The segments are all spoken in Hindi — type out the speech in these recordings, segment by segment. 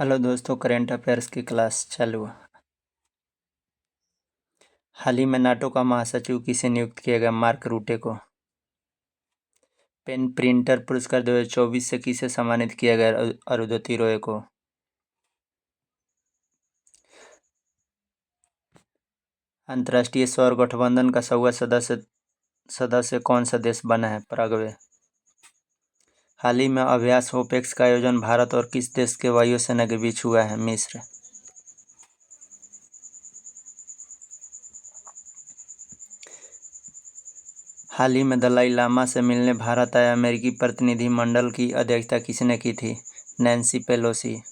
हेलो दोस्तों, करंट अफेयर्स की क्लास चालू है। हाल ही में नाटो का महासचिव किसे नियुक्त किया गया? मार्क रूटे को। पेन प्रिंटर पुरस्कार 2024 से किसे सम्मानित किया गया? अरुंधति रॉय को। अंतर्राष्ट्रीय सौर गठबंधन का 100वां सदस्य कौन सा देश बना है? पराग्वे। हाल ही में अभ्यास ओपेक्स का आयोजन भारत और किस देश के वायुसेना के बीच हुआ है? मिस्र। हाल ही में दलाई लामा से मिलने भारत आए अमेरिकी प्रतिनिधिमंडल की अध्यक्षता किसने की थी? Nancy Pelosi.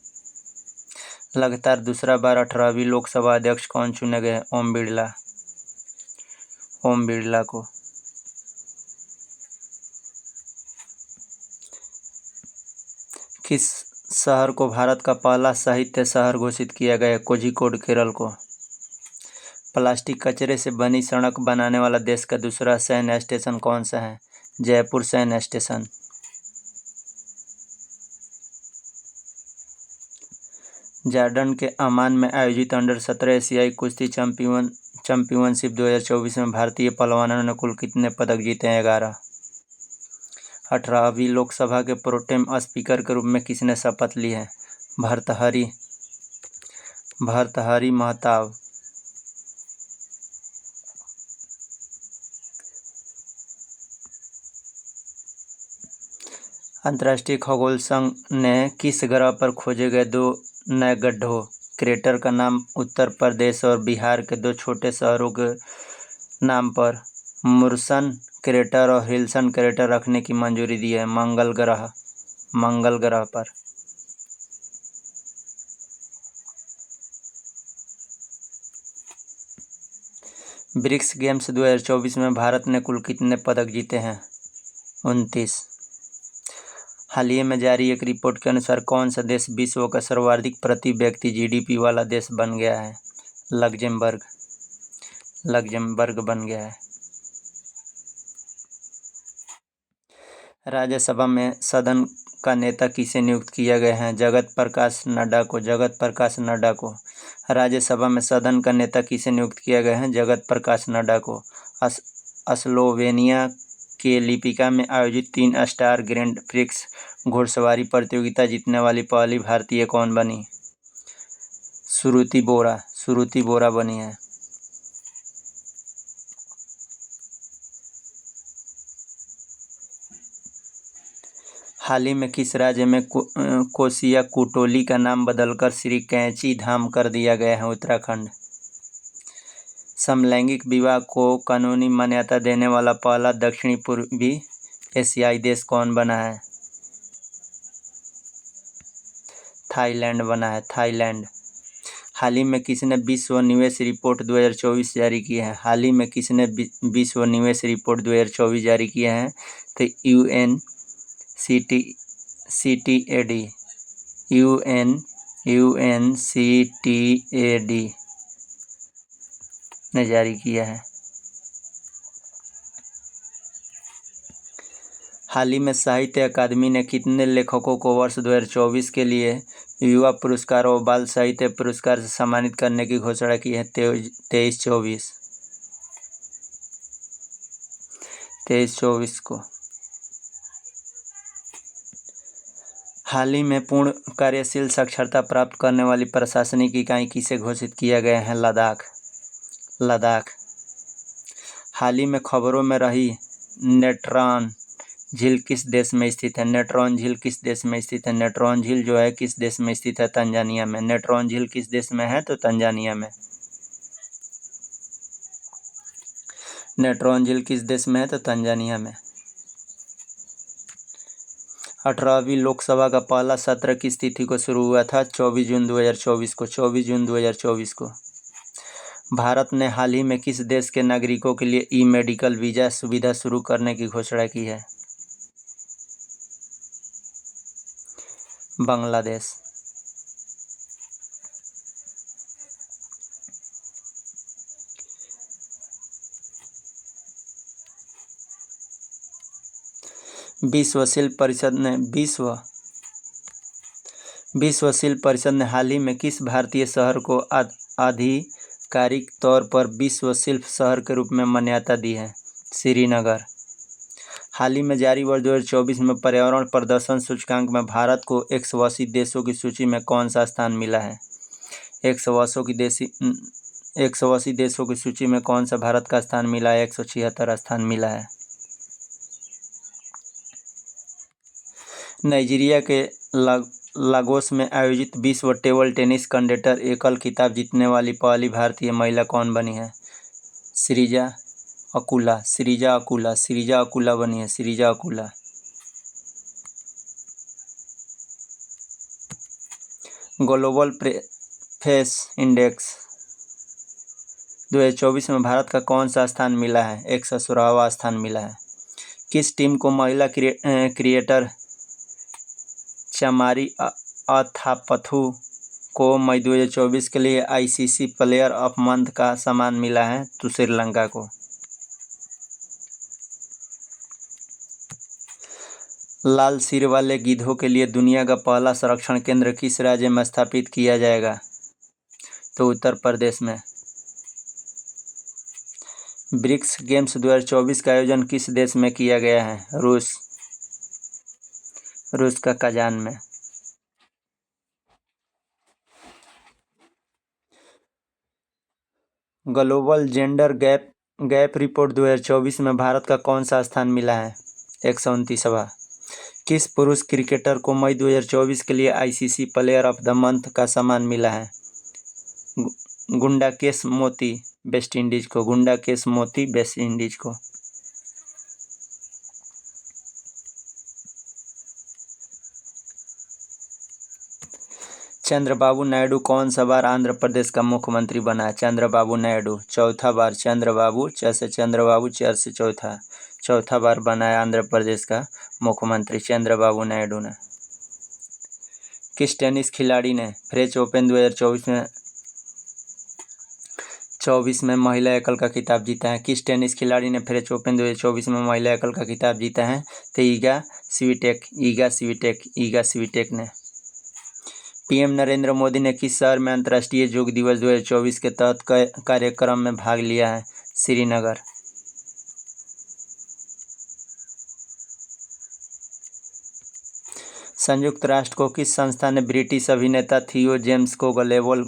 लगातार दूसरा बार 18वीं लोकसभा अध्यक्ष कौन चुने गए? ओम बिड़ला को। किस शहर को भारत का पहला साहित्य शहर घोषित किया गया? कोझिकोड, केरल को। प्लास्टिक कचरे से बनी सड़क बनाने वाला देश का दूसरा सैन्य स्टेशन कौन सा है? जयपुर सैन्य स्टेशन। जॉर्डन के अमान में आयोजित अंडर-17 एशियाई कुश्ती चैंपियनशिप 2024 में भारतीय पहलवानों ने कुल कितने पदक जीते हैं? 11। 18वीं लोकसभा के प्रोटेम स्पीकर के रूप में किसने शपथ ली है? भर्तृहरि महताब। अंतर्राष्ट्रीय खगोल संघ ने किस ग्रह पर खोजे गए 2 नए गड्ढों क्रेटर का नाम उत्तर प्रदेश और बिहार के 2 छोटे शहरों के नाम पर मुर्सन क्रेटर और हिल्सन क्रेटर रखने की मंजूरी दी है? मंगल ग्रह पर। ब्रिक्स गेम्स 2024 में भारत ने कुल कितने पदक जीते हैं? 29। हाल ही में जारी एक रिपोर्ट के अनुसार कौन सा देश विश्व का सर्वाधिक प्रति व्यक्ति जीडीपी वाला देश बन गया है? लग्जमबर्ग बन गया है। राज्यसभा में सदन का नेता किसे नियुक्त किया गया है? जगत प्रकाश नड्डा को। राज्यसभा में सदन का नेता किसे नियुक्त किया गया है? जगत प्रकाश नड्डा को। स्लोवेनिया के लिपिका में आयोजित 3 स्टार ग्रैंड प्रिक्स घुड़सवारी प्रतियोगिता जीतने वाली पहली भारतीय कौन बनी? श्रुति बोरा बनी है। हाल ही में किस राज्य में कोसियाकुटोली का नाम बदलकर श्री कैंची धाम कर दिया गया है? उत्तराखंड। समलैंगिक विवाह को कानूनी मान्यता देने वाला पहला दक्षिणी पूर्वी एशियाई देश कौन बना है? थाईलैंड बना है। हाल ही में किसने विश्व निवेश रिपोर्ट 2024 जारी की है? विश्व निवेश रिपोर्ट 2024 जारी किया है? तो UNCTAD ने जारी किया है। हाल ही में साहित्य अकादमी ने कितने लेखकों को वर्ष 2024 के लिए युवा पुरस्कार और बाल साहित्य पुरस्कार से सम्मानित करने की घोषणा की है? 23-24 को। हाल ही में पूर्ण कार्यशील साक्षरता प्राप्त करने वाली प्रशासनिक इकाई किसे घोषित किया गया है? लद्दाख। हाल ही में खबरों में रही नेट्रॉन झील किस देश में स्थित है? नेट्रॉन झील किस देश में स्थित है? नेट्रॉन झील जो है किस देश में स्थित है? तंजानिया में। नेट्रॉन झील किस देश में है? तो तंजानिया में। नेट्रॉन झील किस देश में है? तो तंजानिया में। 18वीं लोकसभा का पहला सत्र किस तिथि को शुरू हुआ था? 24 जून 2024 को। भारत ने हाल ही में किस देश के नागरिकों के लिए ई-मेडिकल वीज़ा सुविधा शुरू करने की घोषणा की है? बांग्लादेश। विश्व शिल्प परिषद ने विश्व शिल्प परिषद ने हाल ही में किस भारतीय शहर को आधिकारिक तौर पर विश्व शिल्प शहर के रूप में मान्यता दी है? श्रीनगर। हाल ही में जारी वर्ष 2024 में पर्यावरण प्रदर्शन सूचकांक में भारत को 180 देशों की सूची में कौन सा स्थान मिला है? 180 देशों की सूची में कौन सा भारत का स्थान मिला है? 176 स्थान मिला है। नाइजीरिया के लागोस में आयोजित विश्व टेबल टेनिस कंटेंडर एकल खिताब जीतने वाली पहली भारतीय महिला कौन बनी है? श्रीजा अकुला बनी है। Sreeja Akula. Global face index 2024 में भारत का कौन सा स्थान मिला है? 116वां स्थान मिला है। किस टीम को महिला क्रिकेटर चमारी अथापथु को मई 2024 के लिए आईसीसी प्लेयर ऑफ मंथ का सम्मान मिला है? तो श्रीलंका को। लाल सिर वाले गीधों के लिए दुनिया का पहला संरक्षण केंद्र किस राज्य में स्थापित किया जाएगा? तो उत्तर प्रदेश में। ब्रिक्स गेम्स 2024 का आयोजन किस देश में किया गया है? रूस का कजान में। ग्लोबल जेंडर गैप रिपोर्ट 2024 में भारत का कौन सा स्थान मिला है? 129वां। किस पुरुष क्रिकेटर को मई 2024 के लिए ICC player of the month का सम्मान मिला है? गुंडाकेश मोती वेस्ट इंडीज को। चंद्रबाबू नायडू कौन सा बार आंध्र प्रदेश का मुख्यमंत्री बना है? चंद्रबाबू नायडू चौथा बार। चंद्रबाबू चौथा बार बना है आंध्र प्रदेश का मुख्यमंत्री चंद्रबाबू नायडू ने। किस टेनिस खिलाड़ी ने फ्रेंच ओपन 2024 में महिला एकल का खिताब जीता है? किस टेनिस खिलाड़ी ने फ्रेंच ओपन 2024 में महिला एकल का खिताब जीता है? तो ईगा स्वीटेक ने। पीएम नरेंद्र मोदी ने किस शहर में अंतर्राष्ट्रीय योग दिवस 2024 के तहत कार्यक्रम में भाग लिया है? श्रीनगर। संयुक्त राष्ट्र को किस संस्था ने ब्रिटिश अभिनेता थियो जेम्स को ग्लोबल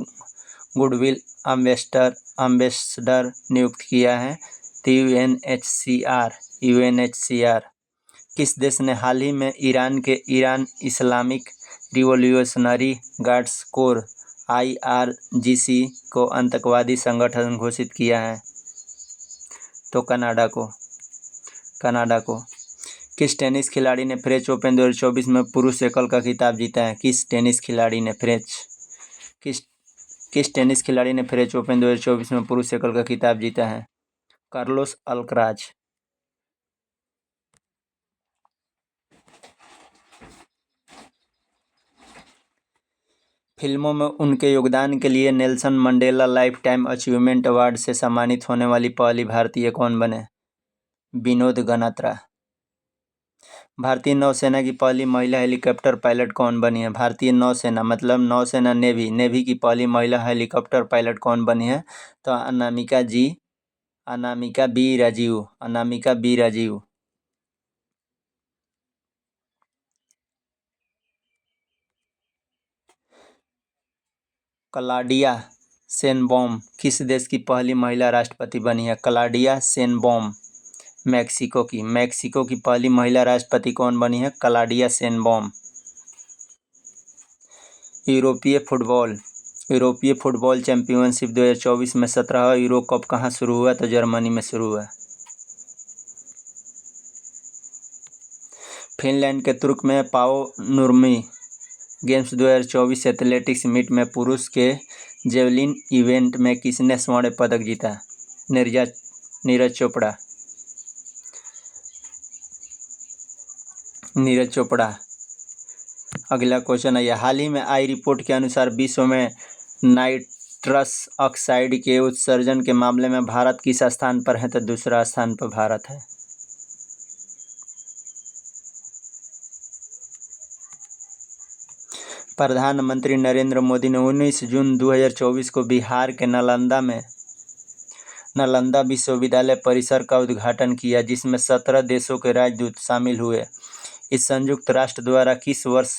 गुडविल एम्बेसडर नियुक्त किया है? यूएनएचसीआर। किस देश ने हाल ही में Iran Islamic revolutionary guards core IRGC को आतंकवादी संगठन घोषित किया है? तो कनाडा को। किस टेनिस खिलाड़ी ने फ्रेंच ओपन 2024 में पुरुष एकल का खिताब जीता है? किस टेनिस खिलाड़ी ने फ्रेंच ओपन 2024 में पुरुष एकल का खिताब जीता है? Carlos Alcaraz. फिल्मों में उनके योगदान के लिए Nelson Mandela life time achievement award से सम्मानित होने वाली पहली भारतीय कौन बने? विनोद गनात्रा। भारतीय नौसेना की पहली महिला हेलीकॉप्टर पायलट कौन बनी है? भारतीय नौसेना मतलब नौसेना नेवी की पहली महिला हेलीकॉप्टर पायलट कौन बनी है? तो Anamika B Rajeev. Claudia Sheinbaum किस देश की पहली महिला राष्ट्रपति बनी है? क्लॉडिया शेनबॉम मैक्सिको की पहली महिला राष्ट्रपति कौन बनी है? Claudia Sheinbaum. यूरोपीय फुटबॉल चैंपियनशिप 2024 में 17वां यूरो कप कहाँ शुरू हुआ? तो जर्मनी में शुरू हुआ। फिनलैंड के तुर्क में पाओ नुर्मी गेम्स 2024 एथलेटिक्स मीट में पुरुष के जेवलिन इवेंट में किसने स्वर्ण पदक जीता? नीरज चोपड़ा। अगला क्वेश्चन है, हाल ही में आई रिपोर्ट के अनुसार विश्व में नाइट्रस ऑक्साइड के उत्सर्जन के मामले में भारत किस स्थान पर है? तो दूसरा स्थान पर भारत है। प्रधानमंत्री नरेंद्र मोदी ने 19 जून 2024 को बिहार के नालंदा विश्वविद्यालय परिसर का उद्घाटन किया, जिसमें 17 देशों के राजदूत शामिल हुए। इस संयुक्त राष्ट्र द्वारा किस वर्ष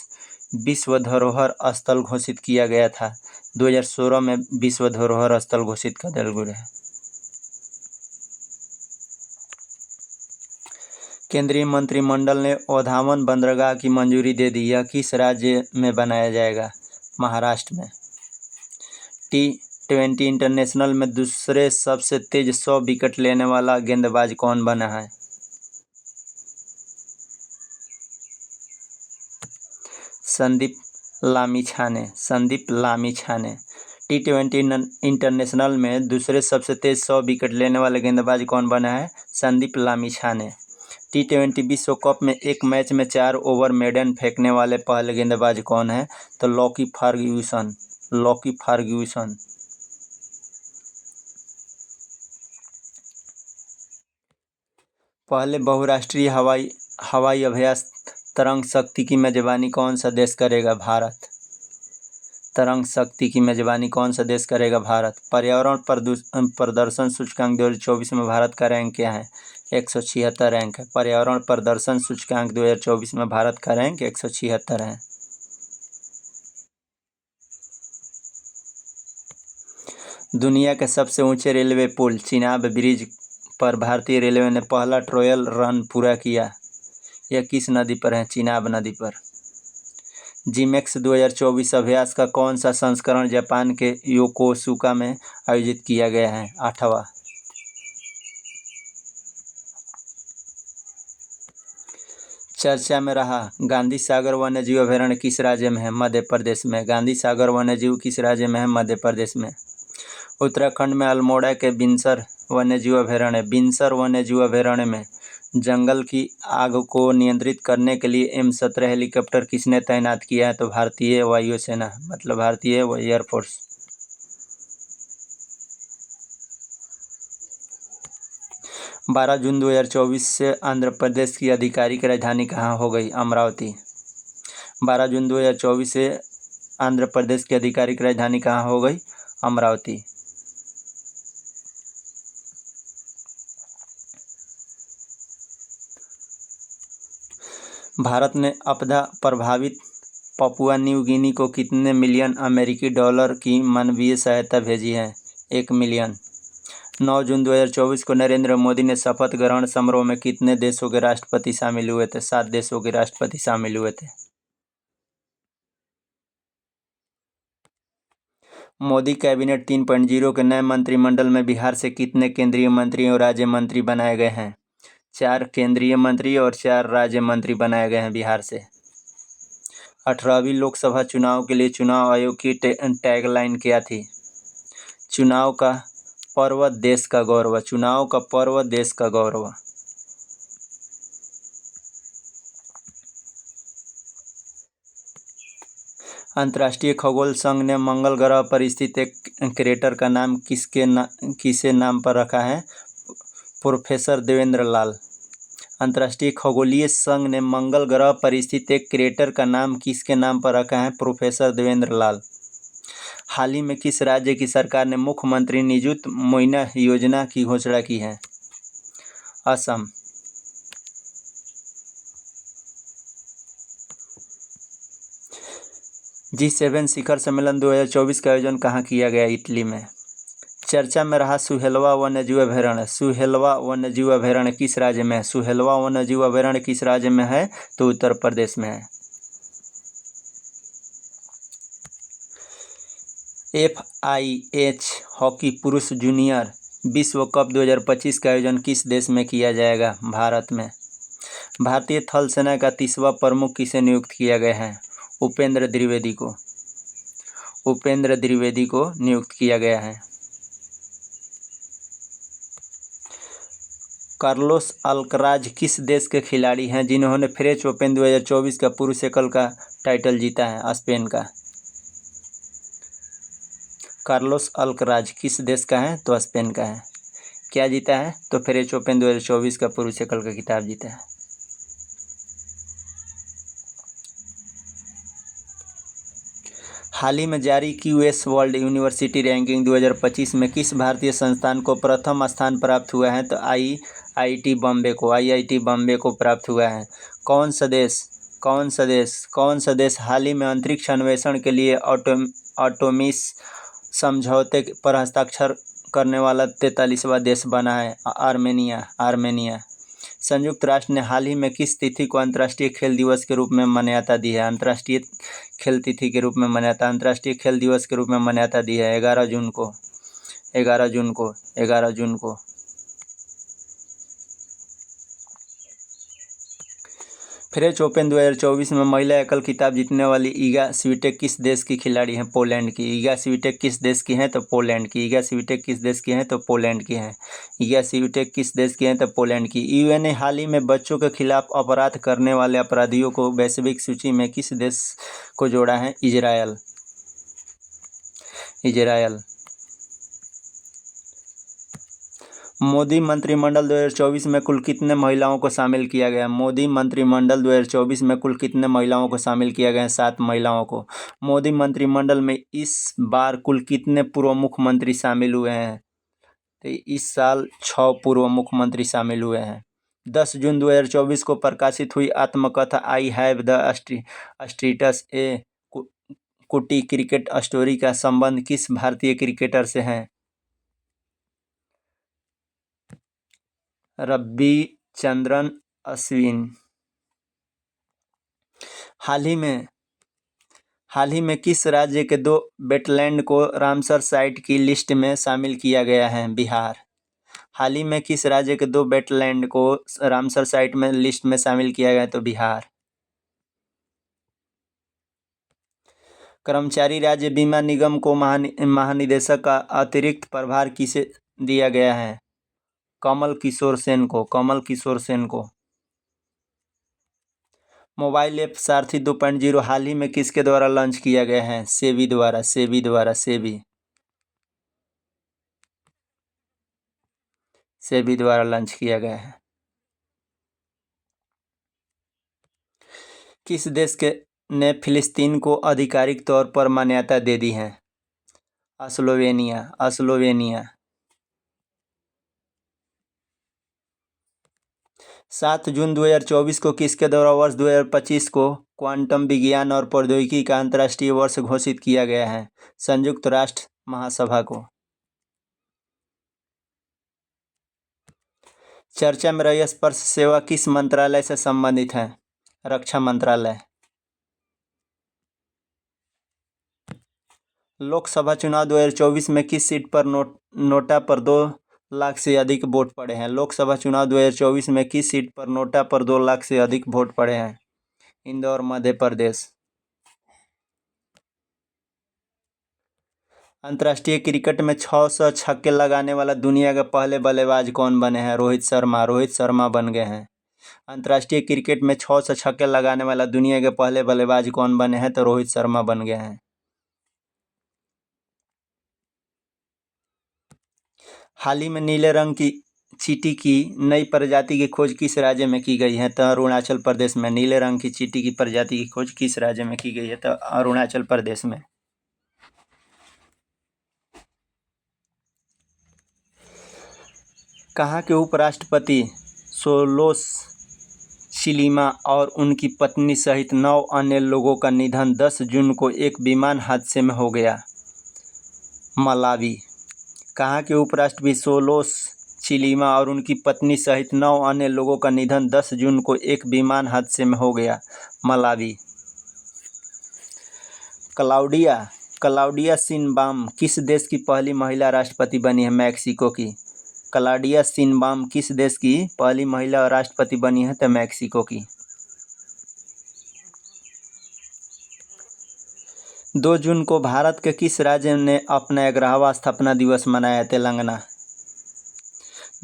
विश्व धरोहर स्थल घोषित किया गया था? 2016 में विश्व धरोहर स्थल घोषित कर दिया गया है। केंद्रीय मंत्रिमंडल ने औधावन बंदरगाह की मंजूरी दे दी। यह किस राज्य में बनाया जाएगा? महाराष्ट्र में। T20 इंटरनेशनल में दूसरे सबसे तेज 100 विकेट लेने वाला गेंदबाज कौन बना है? संदीप लामिछाने। T20 इंटरनेशनल में दूसरे सबसे तेज 100 विकेट लेने वाले गेंदबाज कौन बना है? संदीप लामिछाने। T20 विश्व कप में एक मैच में 4 ओवर मेडन फेंकने वाले पहले गेंदबाज कौन है? तो लॉकी फर्ग्यूसन। पहले बहुराष्ट्रीय हवाई अभ्यास तरंग शक्ति की मेजबानी कौन सा देश करेगा? भारत। तरंग शक्ति की मेजबानी कौन सा देश करेगा? भारत। पर्यावरण प्रदर्शन सूचकांक 2024 में भारत का रैंक क्या है? 176 रैंक है। पर्यावरण प्रदर्शन सूचकांक 2024 में भारत का रैंक 176 है। दुनिया के सबसे ऊंचे रेलवे पुल चिनाब ब्रिज पर भारतीय रेलवे ने पहला ट्रायल रन पूरा किया। यह किस नदी पर है? चिनाब नदी पर। जिमेक्स 2024 अभ्यास का कौन सा संस्करण जापान के योकोसुका में आयोजित किया गया है? 8वां। चर्चा में रहा गांधी सागर वन्यजीव अभयारण्य किस राज्य में है? मध्य प्रदेश में। गांधी सागर वन्यजीव किस राज्य में है? मध्य प्रदेश में। उत्तराखंड में अल्मोड़ा के बिनसर वन्यजीव अभयारण्य में जंगल की आग को नियंत्रित करने के लिए M17 हेलीकॉप्टर किसने तैनात किया है? तो भारतीय वायुसेना, मतलब भारतीय एयरफोर्स। बारह जून 2024 से आंध्र प्रदेश की आधिकारिक राजधानी कहाँ हो गई? अमरावती। 12 जून 2024 से आंध्र प्रदेश की आधिकारिक राजधानी कहाँ हो गई? अमरावती। भारत ने आपदा प्रभावित पपुआ न्यू गिनी को कितने मिलियन अमेरिकी डॉलर की मानवीय सहायता भेजी है? 1 मिलियन। 9 जून 2024 को नरेंद्र मोदी ने शपथ ग्रहण समारोह में कितने देशों के राष्ट्रपति शामिल हुए थे? 7 देशों के राष्ट्रपति शामिल हुए थे। मोदी कैबिनेट 3.0 के नए मंत्रिमंडल में बिहार से कितने केंद्रीय मंत्री और राज्य मंत्री बनाए गए हैं? 4 केंद्रीय मंत्री और 4 राज्य मंत्री बनाए गए हैं बिहार से। 18वीं लोकसभा चुनाव के लिए चुनाव आयोग की टैगलाइन क्या थी? चुनाव का पर्व देश का गौरव। चुनाव का पर्व देश का गौरव। अंतर्राष्ट्रीय खगोल संघ ने मंगल ग्रह पर स्थित एक क्रेटर का नाम किसे नाम पर रखा है? प्रोफेसर देवेंद्र लाल। अंतर्राष्ट्रीय खगोलीय संघ ने मंगल ग्रह पर स्थित एक क्रेटर का नाम किसके नाम पर रखा है? प्रोफेसर देवेंद्र लाल। हाल ही में किस राज्य की सरकार ने मुख्यमंत्री निजुत मोइना योजना की घोषणा की है? असम। G7 शिखर सम्मेलन 2024 का आयोजन कहाँ किया गया? इटली में। चर्चा में रहा सुहेलवा वन्यजीव अभयारण्य। सुहेलवा वन्यजीव अभयारण्य किस राज्य में है? सुहेलवा वन्यजीव अभयारण्य किस राज्य में है? तो उत्तर प्रदेश में है। FIH हॉकी पुरुष जूनियर विश्व कप 2025 का आयोजन किस देश में किया जाएगा? भारत में। भारतीय थल सेना का 30वां प्रमुख किसे नियुक्त किया गया है? उपेंद्र द्विवेदी को नियुक्त किया गया है। कार्लोस अल्कराज किस देश के खिलाड़ी हैं जिन्होंने फ्रेंच ओपन 2024 का पुरुष एकल का टाइटल जीता है? स्पेन का। कार्लोस अल्कराज किस देश का है? तो स्पेन का है। क्या जीता है? तो फ्रेंच ओपन 2024 का पुरुष एकल का खिताब जीता है। हाल ही में जारी क्यूएस वर्ल्ड यूनिवर्सिटी रैंकिंग 2025 में किस भारतीय संस्थान को प्रथम स्थान प्राप्त हुआ है? तो आईआईटी बॉम्बे को प्राप्त हुआ है। कौन सा देश हाल ही में अंतरिक्ष अन्वेषण के लिए आर्टेमिस समझौते पर हस्ताक्षर करने वाला 43वां देश बना है? आर्मेनिया। संयुक्त राष्ट्र ने हाल ही में किस तिथि को अंतर्राष्ट्रीय खेल दिवस के रूप में मान्यता दी है? अंतर्राष्ट्रीय खेल तिथि के रूप में अंतर्राष्ट्रीय खेल दिवस के रूप में मान्यता दी है 11 जून को। फ्रेंच ओपन 2024 में महिला एकल खिताब जीतने वाली ईगा स्विटेक किस देश की खिलाड़ी हैं? पोलैंड की। ईगा स्विटेक किस देश की हैं? तो पोलैंड की। यूएन ने हाल ही में बच्चों के खिलाफ अपराध करने वाले अपराधियों को वैश्विक सूची में किस देश को जोड़ा है? इजरायल। मोदी मंत्रिमंडल 2024 में कुल कितने महिलाओं को शामिल किया गया? मोदी मंत्रिमंडल 2024 में कुल कितने महिलाओं को शामिल किया गया? 7 महिलाओं को। मोदी मंत्रिमंडल में इस बार कुल कितने पूर्व मुख्यमंत्री शामिल हुए हैं? तो इस साल 6 पूर्व मुख्यमंत्री शामिल हुए हैं। 10 जून 2024 को प्रकाशित हुई आत्मकथा आई हैव द स्टेटस ए कुटी क्रिकेट स्टोरी का संबंध किस भारतीय क्रिकेटर से है? रविचंद्रन अश्विन। हाल ही में किस राज्य के 2 वेटलैंड को रामसर साइट की लिस्ट में शामिल किया गया है? बिहार। हाल ही में किस राज्य के 2 वेटलैंड को रामसर साइट में लिस्ट में शामिल किया गया है? तो बिहार। कर्मचारी राज्य बीमा निगम को महानिदेशक का अतिरिक्त प्रभार किसे दिया गया है? कमल किशोर सेन को। मोबाइल ऐप सारथी 2.0 हाल ही में किसके द्वारा लॉन्च किया गया है? सेबी द्वारा लॉन्च किया गया है। किस देश ने फिलिस्तीन को आधिकारिक तौर पर मान्यता दे दी है? स्लोवेनिया। 7 जून 2024 को किसके द्वारा वर्ष 2025 को क्वांटम विज्ञान और प्रौद्योगिकी का अंतर्राष्ट्रीय वर्ष घोषित किया गया है? संयुक्त राष्ट्र महासभा को। चर्चा में रही स्पर्श सेवा किस मंत्रालय से संबंधित है? रक्षा मंत्रालय। लोकसभा चुनाव 2024 में किस सीट पर नोटा पर 2 लाख से अधिक वोट पड़े हैं? लोकसभा चुनाव 2024 में किस सीट पर नोटा पर 2 लाख से अधिक वोट पड़े हैं? इंदौर, मध्य प्रदेश। अंतर्राष्ट्रीय क्रिकेट में 600 छक्के लगाने वाला दुनिया के पहले बल्लेबाज कौन बने हैं? रोहित शर्मा बन गए हैं। अंतर्राष्ट्रीय क्रिकेट में 600 छक्के लगाने वाला दुनिया के पहले बल्लेबाज कौन बने हैं? तो रोहित शर्मा बन गए हैं। हाल ही में नीले रंग की चींटी की नई प्रजाति की खोज किस राज्य में की गई है? तो अरुणाचल प्रदेश में। नीले रंग की चींटी की प्रजाति की खोज किस राज्य में की गई है? तो अरुणाचल प्रदेश में। कहाँ के उपराष्ट्रपति सोलोस चिलिमा और उनकी पत्नी सहित 9 अन्य लोगों का निधन 10 जून को एक विमान हादसे में हो गया? मलावी। कहाँ के उपराष्ट्रपति सोलोस चिलिमा और उनकी पत्नी सहित 9 अन्य लोगों का निधन 10 जून को एक विमान हादसे में हो गया? मलावी। क्लाउडिया शिनबाम किस देश की पहली महिला राष्ट्रपति बनी है? मैक्सिको की। क्लाउडिया शिनबाम किस देश की पहली महिला राष्ट्रपति बनी है? तो मैक्सिको की। 2 जून को भारत के किस राज्य ने अपना 11वां स्थापना दिवस मनाया? तेलंगाना।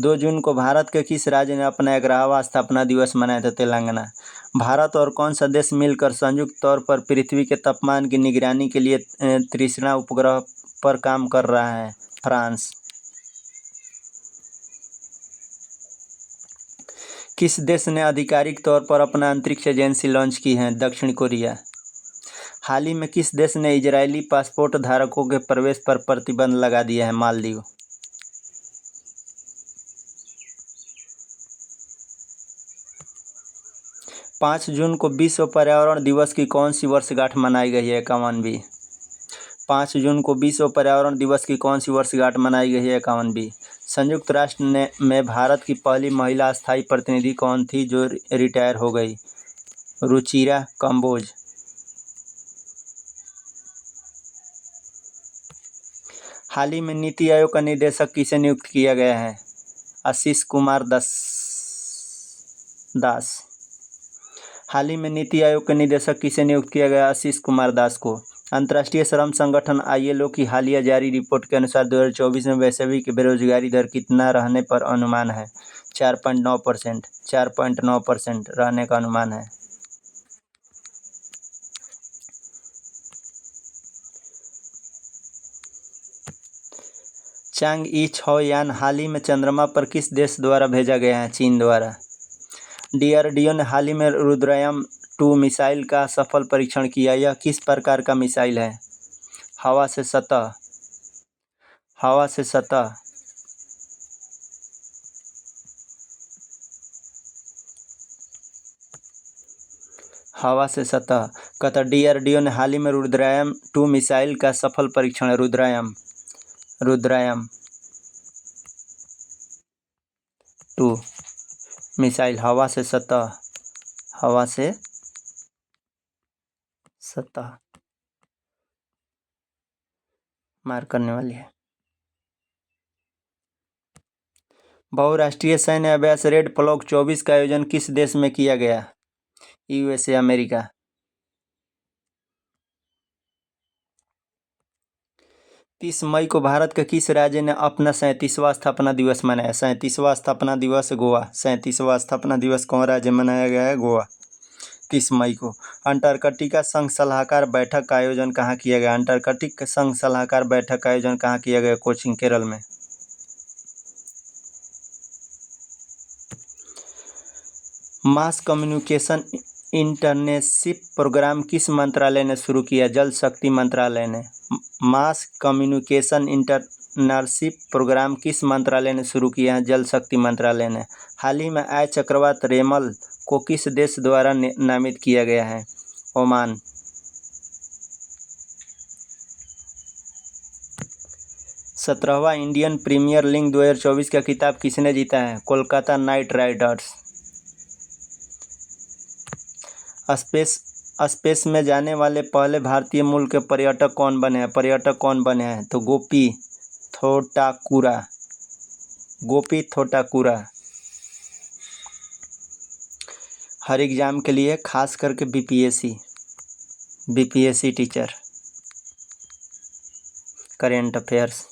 2 जून को भारत के किस राज्य ने अपना 11वां स्थापना दिवस मनाया? था तेलंगाना। भारत और कौन सा देश मिलकर संयुक्त तौर पर पृथ्वी के तापमान की निगरानी के लिए तृष्णा उपग्रह पर काम कर रहा है? फ्रांस। किस देश ने आधिकारिक तौर पर अपना अंतरिक्ष एजेंसी लॉन्च की है? दक्षिण कोरिया। हाल ही में किस देश ने इजरायली पासपोर्ट धारकों के प्रवेश पर प्रतिबंध लगा दिया है? मालदीव। पाँच जून को विश्व पर्यावरण दिवस की कौन सी वर्षगांठ मनाई गई है? 51वीं। 5 जून को विश्व पर्यावरण दिवस की कौन सी वर्षगांठ मनाई गई है? 51वीं। संयुक्त राष्ट्र में भारत की पहली महिला स्थायी प्रतिनिधि कौन थी जो रिटायर हो गई? रुचिरा कंबोज। हाल ही में नीति आयोग का निदेशक किसे नियुक्त किया गया है? आशीष कुमार दास। हाल ही में नीति आयोग के निदेशक किसे नियुक्त किया गया? आशीष कुमार दास को। अंतर्राष्ट्रीय श्रम संगठन ILO की हालिया जारी रिपोर्ट के अनुसार 2024 में वैश्विक बेरोजगारी दर कितना रहने पर अनुमान है? 4.9%। 4.9% रहने का अनुमान है। चांग-ई छाओयान हाल ही में चंद्रमा पर किस देश द्वारा भेजा गया है? चीन द्वारा। DRDO ने हाल ही में रुद्रयान-2 मिसाइल का सफल परीक्षण किया। यह किस प्रकार का मिसाइल है? हवा से सतह। हवा से सतह। हवा से सतह। कतर DRDO ने हाल ही में रुद्रयान-2 मिसाइल का सफल परीक्षण। रुद्रयान 2 मिसाइल हवा से सतह। हवा से सतह मार करने वाली है। बहुराष्ट्रीय सैन्य अभ्यास रेड फ्लैग 24 का आयोजन किस देश में किया गया? USA America. 30 मई को भारत के किस राज्य ने अपना 37वां स्थापना दिवस मनाया? 37वां स्थापना दिवस गोवा। 37वां स्थापना दिवस कौन राज्य मनाया गया है? गोवा। 30 मई को। अंटार्कटिका संघ सलाहकार बैठक का आयोजन कहाँ किया गया? अंटार्कटिक संघ सलाहकार बैठक का आयोजन कहाँ किया गया? कोचीन, केरल में। मास कम्युनिकेशन इंटर्नशिप प्रोग्राम किस मंत्रालय ने शुरू किया? जल शक्ति मंत्रालय ने। मास कम्युनिकेशन इंटर्नशिप प्रोग्राम किस मंत्रालय ने शुरू किया है? जल शक्ति मंत्रालय ने। हाल ही में आए चक्रवात रेमल को किस देश द्वारा नामित किया गया है? ओमान। 17वां इंडियन प्रीमियर लीग 2024 का खिताब किसने जीता है? Kolkata night Riders. स्पेस में जाने वाले पहले भारतीय मूल के पर्यटक कौन बने हैं? तो गोपी थोटाकुरा। हर एग्जाम के लिए खास करके BPSC टीचर। Current affairs.